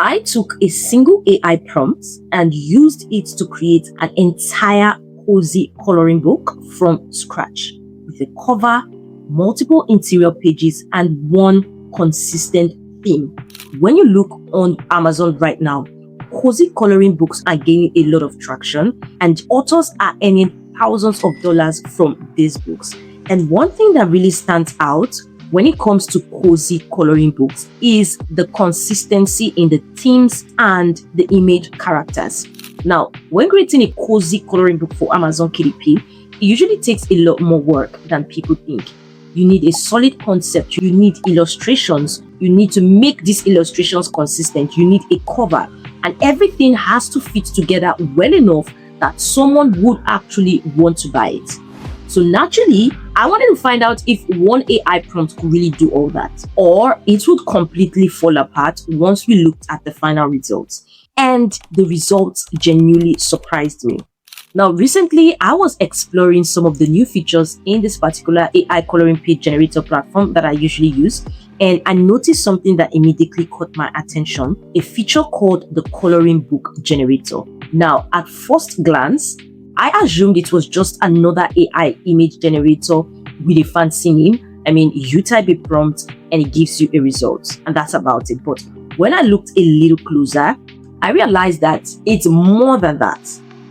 I took a single AI prompt and used it to create an entire cozy coloring book from scratch with a cover, multiple interior pages, and one consistent theme. When you look on Amazon right now, cozy coloring books are gaining a lot of traction and authors are earning thousands of dollars from these books. And one thing that really stands out when it comes to cozy coloring books is the consistency in the themes and the image characters. Now, when creating a cozy coloring book for Amazon KDP, it usually takes a lot more work than people think. You need a solid concept, you need illustrations, you need to make these illustrations consistent, you need a cover, and everything has to fit together well enough that someone would actually want to buy it. So naturally, I wanted to find out if one AI prompt could really do all that, or it would completely fall apart once we looked at the final results. And the results genuinely surprised me. Now, recently, I was exploring some of the new features in this particular AI coloring page generator platform that I usually use, and I noticed something that immediately caught my attention, a feature called the coloring book generator. Now, at first glance, I assumed it was just another AI image generator with a fancy name. I mean, you type a prompt and it gives you a result, and that's about it. But when I looked a little closer, I realized that it's more than that.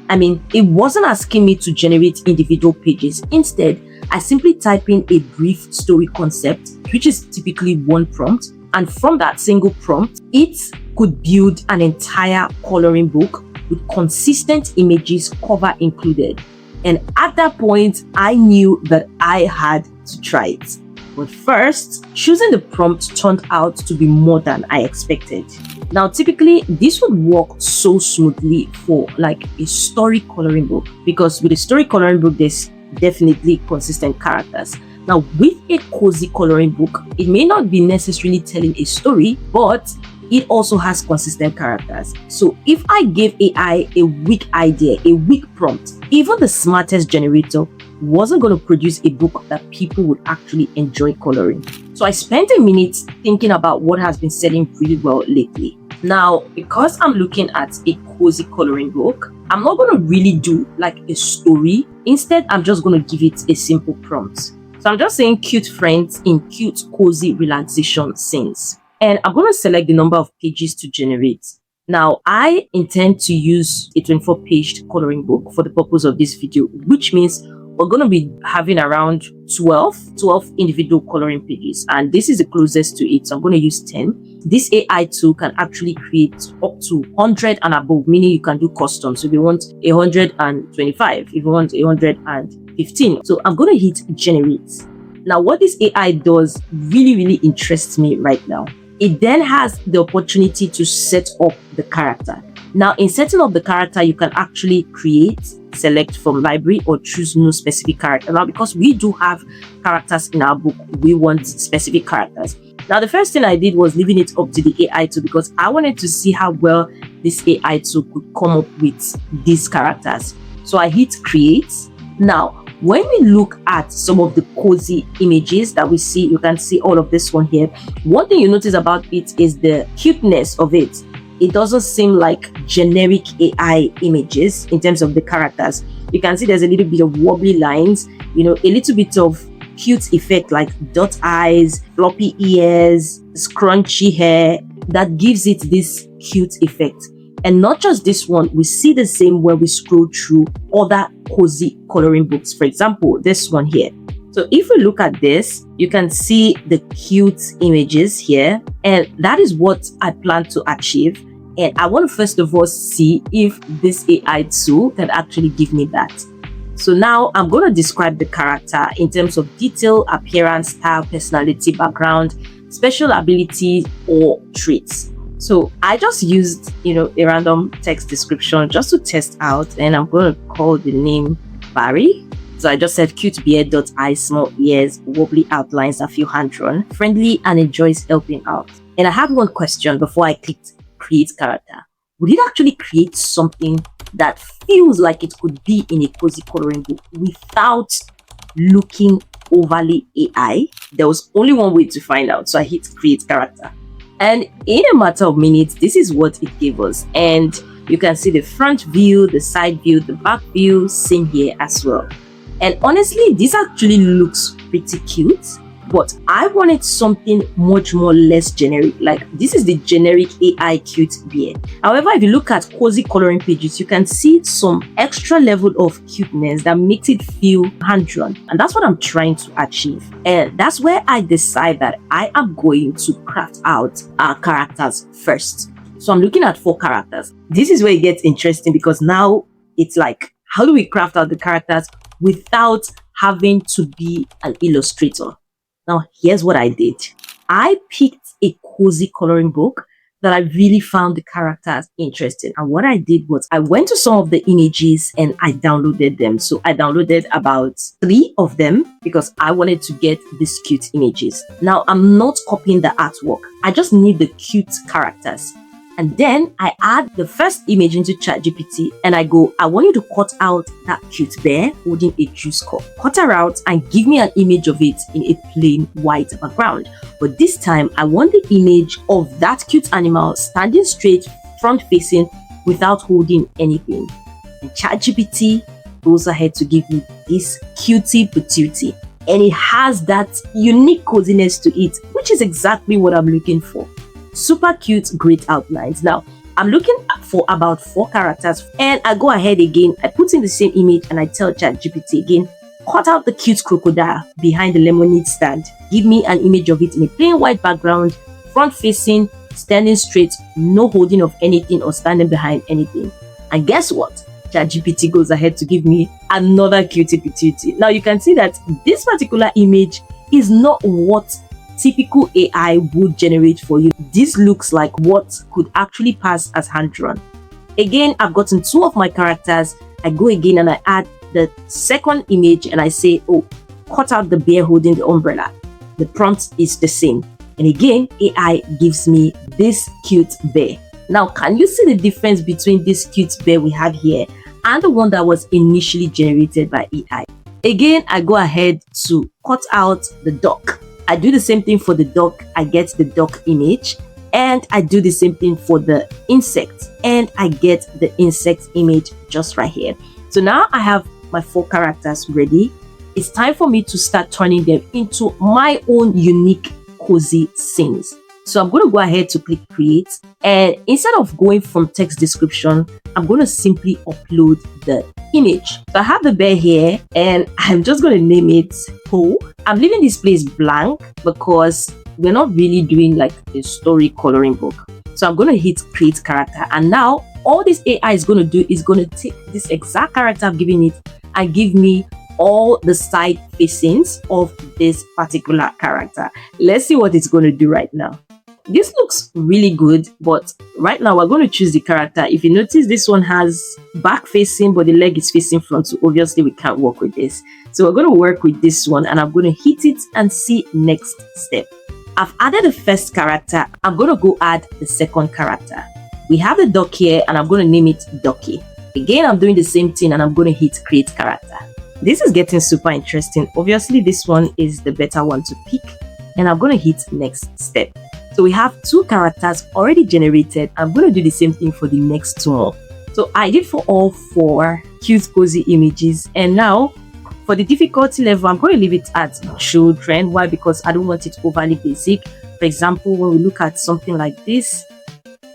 I mean, it wasn't asking me to generate individual pages. Instead, I simply type in a brief story concept, which is typically one prompt. And from that single prompt, it could build an entire coloring book with consistent images, cover included. And at that point, I knew that I had to try it. But first, choosing the prompt turned out to be more than I expected. Now, typically, this would work so smoothly for like a story coloring book, because with a story coloring book, there's definitely consistent characters. Now, with a cozy coloring book, it may not be necessarily telling a story, but it also has consistent characters. So if I gave AI a weak idea, a weak prompt, even the smartest generator wasn't going to produce a book that people would actually enjoy coloring. So I spent a minute thinking about what has been selling really well lately. Now, because I'm looking at a cozy coloring book, I'm not going to really do like a story. Instead, I'm just going to give it a simple prompt. So I'm just saying cute friends in cute, cozy relaxation scenes. And I'm going to select the number of pages to generate. Now, I intend to use a 24-page coloring book for the purpose of this video, which means we're going to be having around 12 individual coloring pages. And this is the closest to it. So I'm going to use 10. This AI tool can actually create up to 100 and above, meaning you can do custom. So if you want 125, if you want 115. So I'm going to hit generate. Now, what this AI does really interests me right now. It then has the opportunity to set up the character. Now, in setting up the character, you can actually create, select from library, or choose no specific character. Now, because we do have characters in our book, we want specific characters. Now, the first thing I did was leaving it up to the AI tool because I wanted to see how well this AI tool could come up with these characters. So I hit create. Now, when we look at some of the cozy images that we see, you can see all of this one here. One thing you notice about it is the cuteness of it. It doesn't seem like generic AI images in terms of the characters. You can see there's a little bit of wobbly lines, a little bit of cute effect like dot eyes, floppy ears, scrunchy hair that gives it this cute effect. And not just this one, we see the same when we scroll through other cozy coloring books. For example, this one here. So if we look at this, you can see the cute images here. And that is what I plan to achieve. And I want to first of all see if this AI tool can actually give me that. So now I'm going to describe the character in terms of detail, appearance, style, personality, background, special abilities, or traits. So I just used, a random text description just to test out, and I'm going to call the name Barry. So I just said cute beard, dot eyes, small ears, wobbly outlines, a few hand drawn, friendly, and enjoys helping out. And I had one question before I clicked create character. Would it actually create something that feels like it could be in a cozy coloring book without looking overly AI? There was only one way to find out, so I hit create character. And in a matter of minutes, this is what it gave us. And you can see the front view, the side view, the back view, same here as well. And honestly, this actually looks pretty cute, but I wanted something much more less generic. Like, this is the generic AI cute bear. However, if you look at cozy coloring pages, you can see some extra level of cuteness that makes it feel hand-drawn. And that's what I'm trying to achieve. And that's where I decide that I am going to craft out our characters first. So I'm looking at 4 characters. This is where it gets interesting, because now it's like, how do we craft out the characters without having to be an illustrator? Now, here's what I did. I picked a cozy coloring book that I really found the characters interesting. And what I did was I went to some of the images and I downloaded them. So I downloaded about 3 of them because I wanted to get these cute images. Now, I'm not copying the artwork. I just need the cute characters. And then I add the first image into ChatGPT and I go, I want you to cut out that cute bear holding a juice cup. Cut her out and give me an image of it in a plain white background. But this time, I want the image of that cute animal standing straight, front facing, without holding anything. And ChatGPT goes ahead to give me this cutie patootie. And it has that unique coziness to it, which is exactly what I'm looking for. Super cute, great outlines. Now, I'm looking for about 4 characters and I go ahead again. I put in the same image and I tell ChatGPT again, cut out the cute crocodile behind the lemonade stand. Give me an image of it in a plain white background, front facing, standing straight, no holding of anything or standing behind anything. And guess what? ChatGPT goes ahead to give me another cutie patootie. Now you can see that this particular image is not what typical AI would generate for you. This looks like what could actually pass as hand-drawn. Again, I've gotten 2 of my characters. I go again and I add the second image and I say, oh, cut out the bear holding the umbrella. The prompt is the same. And again, AI gives me this cute bear. Now, can you see the difference between this cute bear we have here and the one that was initially generated by AI? Again, I go ahead to cut out the duck. I do the same thing for the duck. I get the duck image and I do the same thing for the insect and I get the insect image just right here. So now I have my 4 characters ready. It's time for me to start turning them into my own unique cozy scenes. So I'm going to go ahead to click create and instead of going from text description, I'm going to simply upload the image. So I have the bear here and I'm just going to name it Poe. I'm leaving this place blank because we're not really doing like a story coloring book. So I'm going to hit create character and now all this AI is going to do is going to take this exact character I've given it and give me all the side facings of this particular character. Let's see what it's going to do right now. This looks really good, but right now we're going to choose the character. If you notice, this one has back facing, but the leg is facing front. So obviously we can't work with this. So we're going to work with this one and I'm going to hit it and see next step. I've added the first character. I'm going to go add the second character. We have the duck here and I'm going to name it Ducky. Again, I'm doing the same thing and I'm going to hit create character. This is getting super interesting. Obviously, this one is the better one to pick and I'm going to hit next step. So we have 2 characters already generated. I'm going to do the same thing for the next 2 more. So I did for all 4 cute cozy images. And now for the difficulty level, I'm going to leave it at children. Why? Because I don't want it overly basic. For example, when we look at something like this,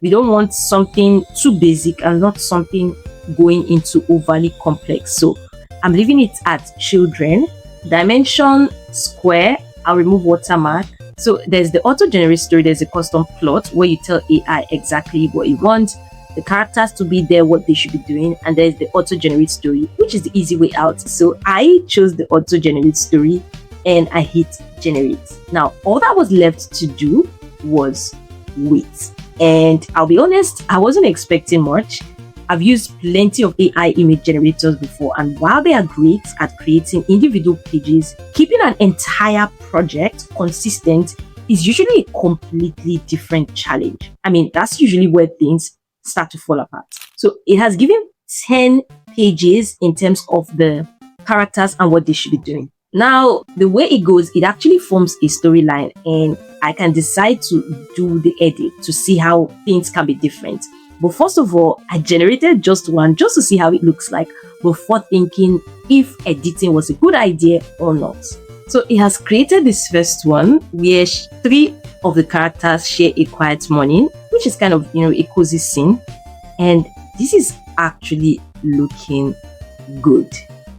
we don't want something too basic and not something going into overly complex. So I'm leaving it at children. Dimension square. I'll remove watermark. So there's the auto-generate story, there's a custom plot where you tell AI exactly what you want, the characters to be there, what they should be doing, and there's the auto-generate story, which is the easy way out. So I chose the auto-generate story and I hit generate. Now, all that was left to do was wait. And I'll be honest, I wasn't expecting much. I've used plenty of AI image generators before, and while they are great at creating individual pages, keeping an entire project consistent is usually a completely different challenge. I mean, that's usually where things start to fall apart. So it has given 10 pages in terms of the characters and what they should be doing. Now, the way it goes, it actually forms a storyline, and I can decide to do the edit to see how things can be different. But first of all, I generated just one just to see how it looks like before thinking if editing was a good idea or not. So it has created this first one where 3 of the characters share a quiet morning, which is kind of, a cozy scene. And this is actually looking good.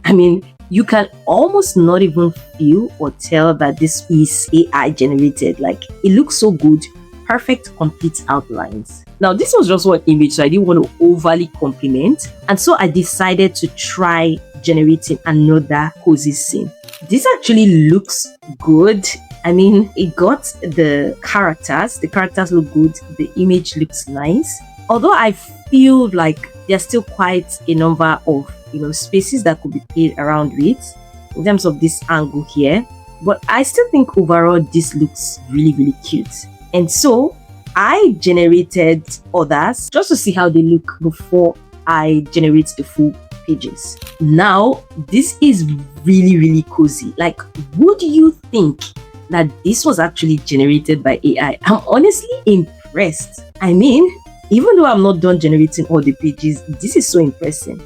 I mean, you can almost not even feel or tell that this is AI generated. Like, it looks so good. Perfect, complete outlines. Now, this was just one image, so I didn't want to overly compliment. And so I decided to try generating another cozy scene. This actually looks good. I mean, it got the characters. The characters look good. The image looks nice. Although I feel like there's still quite a number of, spaces that could be played around with in terms of this angle here. But I still think overall this looks really, really cute. And so I generated others just to see how they look before I generate the full pages. Now, this is really, really cozy. Like, would you think that this was actually generated by AI? I'm honestly impressed. I mean, even though I'm not done generating all the pages, this is so impressive.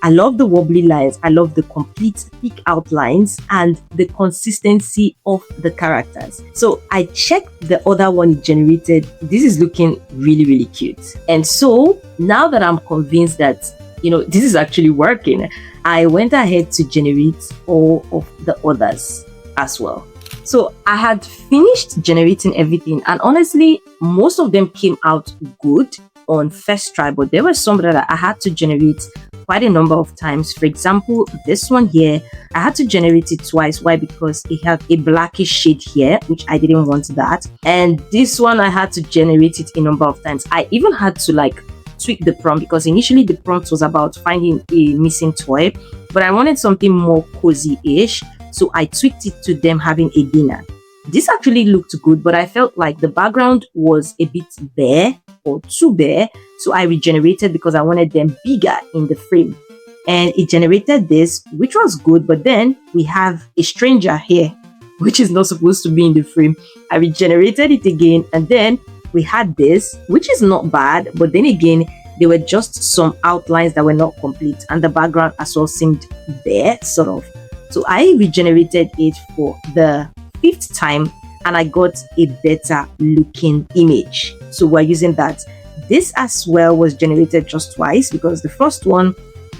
I love the wobbly lines. I love the complete thick outlines and the consistency of the characters. So I checked the other one it generated. This is looking really, really cute. And so now that I'm convinced that, this is actually working, I went ahead to generate all of the others as well. So I had finished generating everything, and honestly, most of them came out good on first try, but there were some that I had to generate quite a number of times. For example, this one here, I had to generate it twice. Why? Because it had a blackish shade here, which I didn't want that. And this one, I had to generate it a number of times. I even had to tweak the prompt, because initially the prompt was about finding a missing toy, but I wanted something more cozy-ish. So I tweaked it to them having a dinner. This actually looked good, but I felt like the background was a bit bare or too bare. So I regenerated because I wanted them bigger in the frame. And it generated this, which was good. But then we have a stranger here, which is not supposed to be in the frame. I regenerated it again. And then we had this, which is not bad. But then again, there were just some outlines that were not complete. And the background as well seemed bare, sort of. So I regenerated it for the 5th time, and I got a better looking image. So we're using that. This as well was generated just twice, because the first one,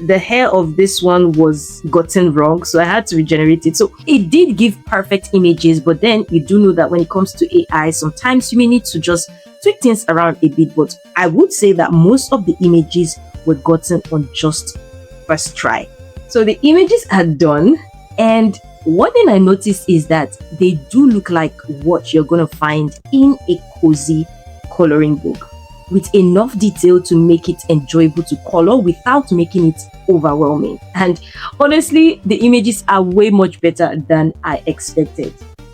the hair of this one was gotten wrong, so I had to regenerate it. So it did give perfect images, but then you do know that when it comes to AI, sometimes you may need to just tweak things around a bit. But I would say that most of the images were gotten on just first try. So the images are done, and one thing I noticed is that they do look like what you're going to find in a cozy coloring book, with enough detail to make it enjoyable to color without making it overwhelming. And honestly, the images are way much better than I expected.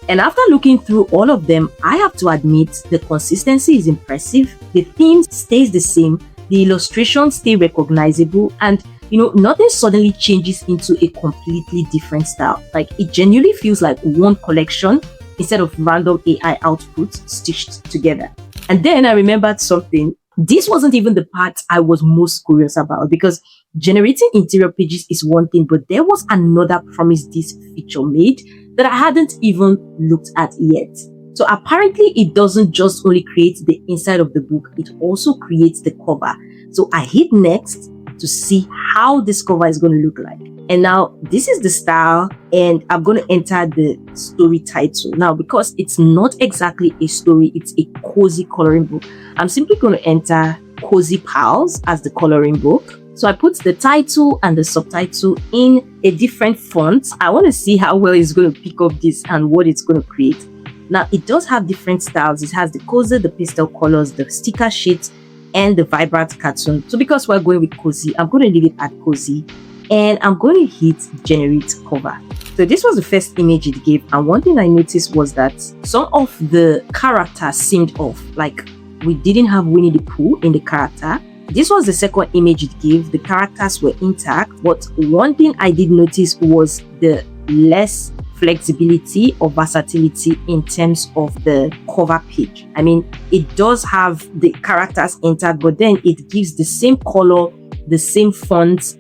And after looking through all of them, I have to admit the consistency is impressive. The theme stays the same, the illustrations stay recognizable, and nothing suddenly changes into a completely different style. Like, it genuinely feels like one collection instead of random AI output stitched together. And then I remembered something. This wasn't even the part I was most curious about, because generating interior pages is one thing, but there was another promise this feature made that I hadn't even looked at yet. So apparently it doesn't just only create the inside of the book, it also creates the cover. So I hit next to see how this cover is going to look like. And now this is the style, and I'm going to enter the story title. Now, because it's not exactly a story, it's a cozy coloring book, I'm simply going to enter Cozy Pals as the coloring book. So I put the title and the subtitle in a different font. I want to see how well it's going to pick up this and what it's going to create. Now, it does have different styles. It has the cozy, the pastel colors, the sticker sheets, and the vibrant cartoon. So because we're going with cozy, I'm going to leave it at cozy, and I'm going to hit generate cover. So this was the first image it gave, and one thing I noticed was that some of the characters seemed off. Like, we didn't have Winnie the Pooh in the character. This was the second image it gave. The characters were intact, but one thing I did notice was the less flexibility or versatility in terms of the cover page. I mean, it does have the characters entered, but then it gives the same color, the same font,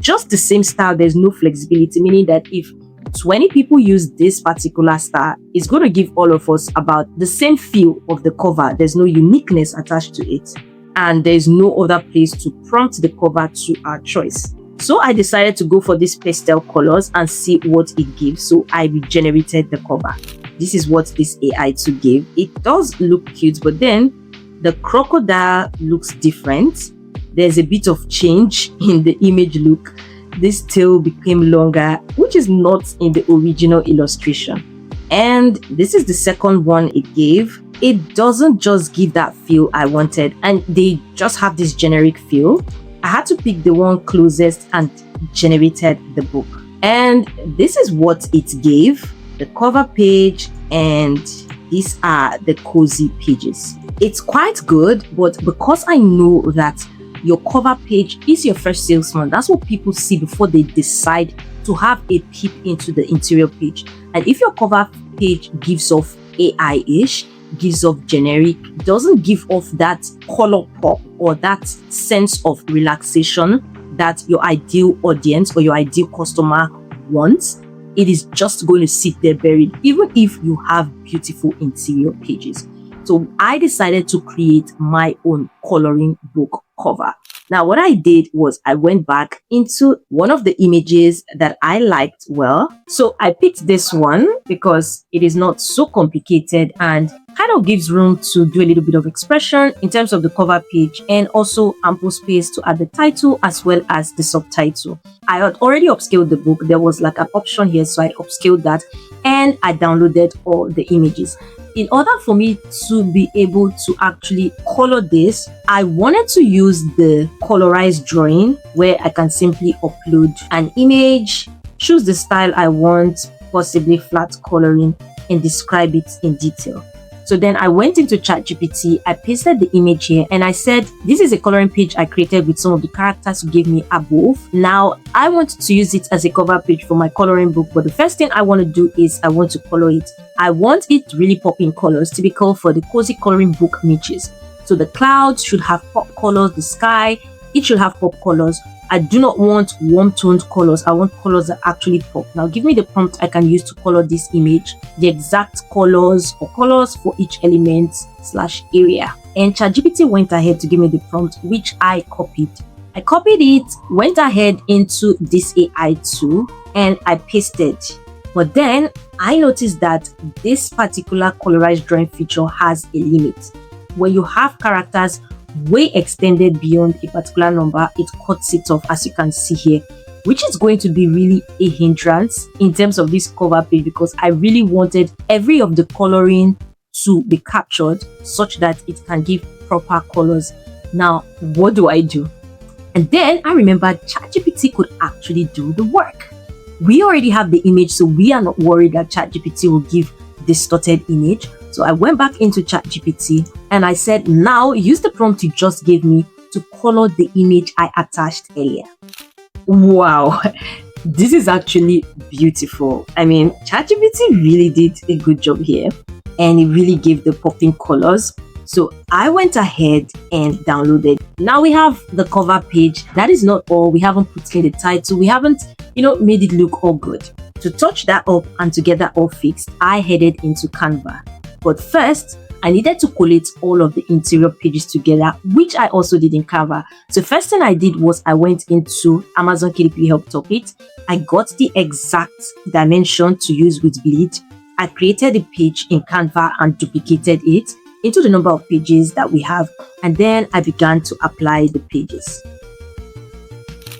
just the same style. There's no flexibility, meaning that if 20 people use this particular style, it's going to give all of us about the same feel of the cover. There's no uniqueness attached to it, and there's no other place to prompt the cover to our choice. So I decided to go for these pastel colors and see what it gives. So I regenerated the cover. This is what this AI2 gave. It does look cute, but then the crocodile looks different. There's a bit of change in the image look. This tail became longer, which is not in the original illustration. And this is the second one it gave. It doesn't just give that feel I wanted, and they just have this generic feel. I had to pick the one closest and generated the book. And this is what it gave, the cover page, and these are the cozy pages. It's quite good, but because I know that your cover page is your first salesman, that's what people see before they decide to have a peep into the interior page. And if your cover page gives off AI-ish, gives off generic, doesn't give off that color pop or that sense of relaxation that your ideal audience or your ideal customer wants, it is just going to sit there buried, even if you have beautiful interior pages. So I decided to create my own coloring book cover. Now, what I did was I went back into one of the images that I liked well. So I picked this one because it is not so complicated and kind of gives room to do a little bit of expression in terms of the cover page, and also ample space to add the title as well as the subtitle. I had already upscaled the book. There was like an option here, so I upscaled that and I downloaded all the images. In order for me to be able to actually color this, I wanted to use the colorized drawing where I can simply upload an image, choose the style I want, possibly flat coloring, and describe it in detail. So then I went into ChatGPT, I pasted the image here, and I said, this is a coloring page I created with some of the characters you gave me above. Now, I want to use it as a cover page for my coloring book, but the first thing I want to do is I want to color it. I want it really popping colors, typical for the cozy coloring book niches. So the clouds should have pop colors, the sky, it should have pop colors. I do not want warm toned colors. I want colors that actually pop. Now give me the prompt I can use to color this image, the exact colors or colors for each element / area. And ChatGPT went ahead to give me the prompt, which I copied. I copied it, went ahead into this AI2 and I pasted. But then I noticed that this particular colorized drawing feature has a limit. When you have characters way extended beyond a particular number, it cuts it off, as you can see here, which is going to be really a hindrance in terms of this cover page, because I really wanted every of the coloring to be captured such that it can give proper colors. Now, what do? And then I remembered ChatGPT could actually do the work. We already have the image, so we are not worried that ChatGPT will give distorted image. So I went back into ChatGPT and I said, now use the prompt you just gave me to color the image I attached earlier. Wow, this is actually beautiful. I mean, ChatGPT really did a good job here and it really gave the popping colors. So I went ahead and downloaded. Now we have the cover page. That is not all. We haven't put in the title. We haven't, made it look all good. To touch that up and to get that all fixed, I headed into Canva. But first, I needed to collate all of the interior pages together, which I also did in Canva. So first thing I did was I went into Amazon KDP Help Toolkit. I got the exact dimension to use with Bleed. I created a page in Canva and duplicated it into the number of pages that we have. And then I began to apply the pages.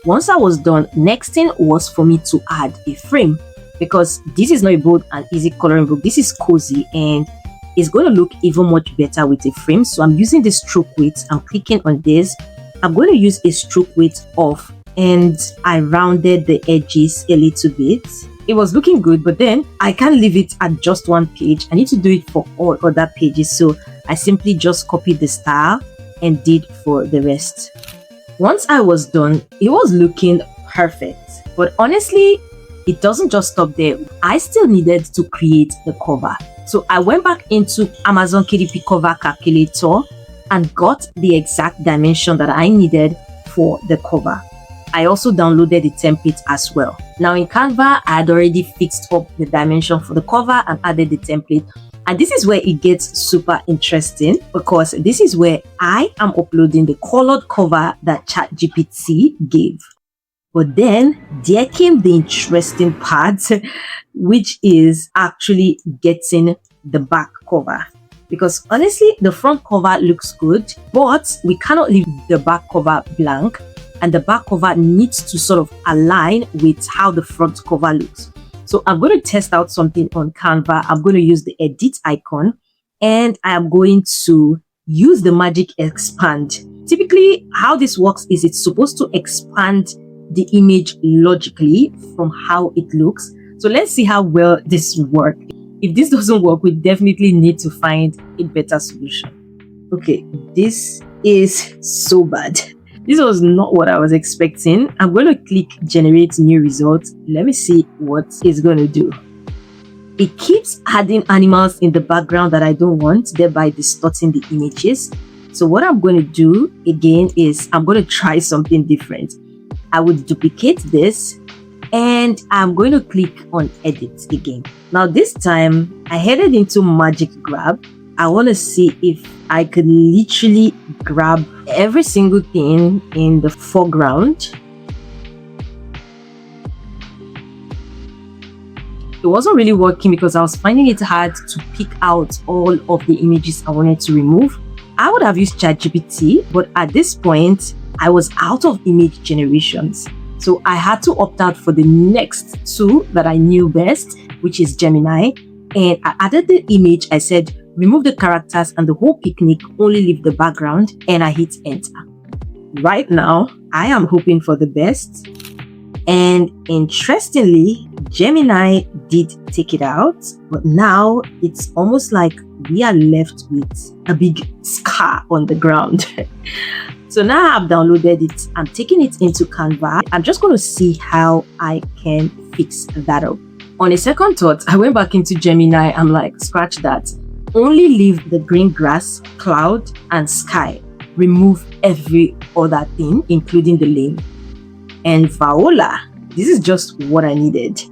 Once I was done, next thing was for me to add a frame, because this is not a bold and easy coloring book. This is cozy and it's going to look even much better with a frame. So I'm using the stroke weight. I'm clicking on this. I'm going to use a stroke weight off and I rounded the edges a little bit. It was looking good, but then I can't leave it at just one page. I need to do it for all other pages. So I simply just copied the style and did for the rest. Once I was done, it was looking perfect. But honestly, it doesn't just stop there. I still needed to create the cover. So I went back into Amazon KDP cover calculator and got the exact dimension that I needed for the cover. I also downloaded the template as well. Now in Canva, I had already fixed up the dimension for the cover and added the template. And this is where it gets super interesting, because this is where I am uploading the colored cover that ChatGPT gave. But then there came the interesting part, which is actually getting the back cover. Because honestly, the front cover looks good, but we cannot leave the back cover blank. And the back cover needs to sort of align with how the front cover looks. So I'm going to test out something on Canva. I'm going to use the edit icon and I'm going to use the magic expand. Typically, how this works is it's supposed to expand the image logically from how it looks. So let's see how well this works. If this doesn't work, we definitely need to find a better solution. Okay, this is so bad. This was not what I was expecting. I'm going to click generate new result. Let me see what it's going to do. It keeps adding animals in the background that I don't want, thereby distorting the images. So what I'm going to do again is I'm going to try something different. I would duplicate this and I'm going to click on edit again. Now this time I headed into Magic Grab. I want to see if I could literally grab every single thing in the foreground. It wasn't really working because I was finding it hard to pick out all of the images I wanted to remove. I would have used ChatGPT, but at this point, I was out of image generations. So I had to opt out for the next tool that I knew best, which is Gemini. And I added the image. I said, remove the characters and the whole picnic, only leave the background, and I hit enter. Right now, I am hoping for the best. And interestingly, Gemini did take it out, but now it's almost like we are left with a big scar on the ground. So now I've downloaded it, I'm taking it into Canva. I'm just going to see how I can fix that up. On a second thought, I went back into Gemini. I'm like, scratch that. Only leave the green grass, cloud, and sky. Remove every other thing, including the lane. And voila, this is just what I needed.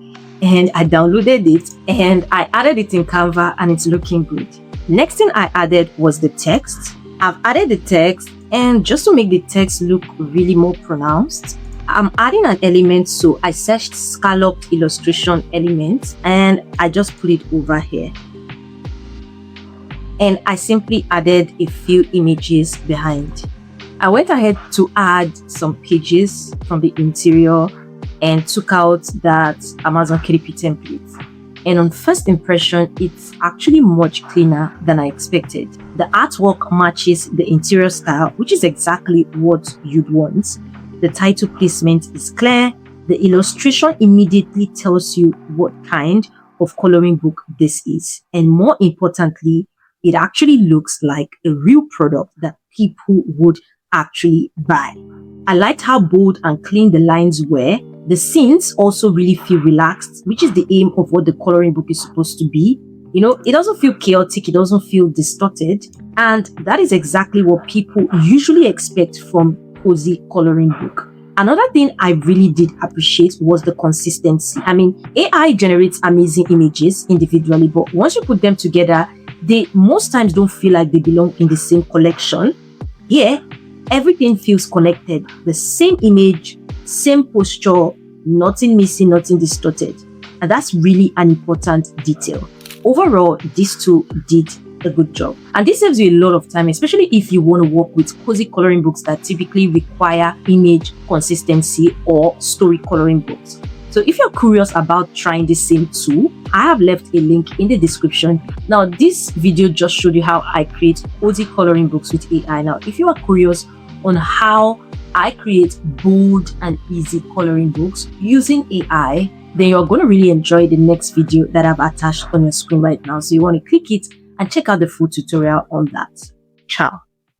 And I downloaded it and I added it in Canva and it's looking good. Next thing I added was the text. I've added the text, and just to make the text look really more pronounced, I'm adding an element. So I searched scalloped illustration element and I just put it over here. And I simply added a few images behind. I went ahead to add some pages from the interior and took out that Amazon KDP template. And on first impression, it's actually much cleaner than I expected. The artwork matches the interior style, which is exactly what you'd want. The title placement is clear. The illustration immediately tells you what kind of coloring book this is. And more importantly, it actually looks like a real product that people would actually buy. I liked how bold and clean the lines were. The scenes also really feel relaxed, which is the aim of what the coloring book is supposed to be. You know, it doesn't feel chaotic, it doesn't feel distorted. And that is exactly what people usually expect from cozy coloring book. Another thing I really did appreciate was the consistency. I mean, AI generates amazing images individually, but once you put them together, they most times don't feel like they belong in the same collection. Here, everything feels connected. The same image, same posture, nothing missing, nothing distorted. And that's really an important detail. Overall, these two did a good job. And this saves you a lot of time, especially if you want to work with cozy coloring books that typically require image consistency or story coloring books. So if you're curious about trying the same tool, I have left a link in the description. Now, this video just showed you how I create cozy coloring books with AI. Now, if you are curious on how I create bold and easy coloring books using AI, then you're going to really enjoy the next video that I've attached on your screen right now. So you want to click it and check out the full tutorial on that. Ciao.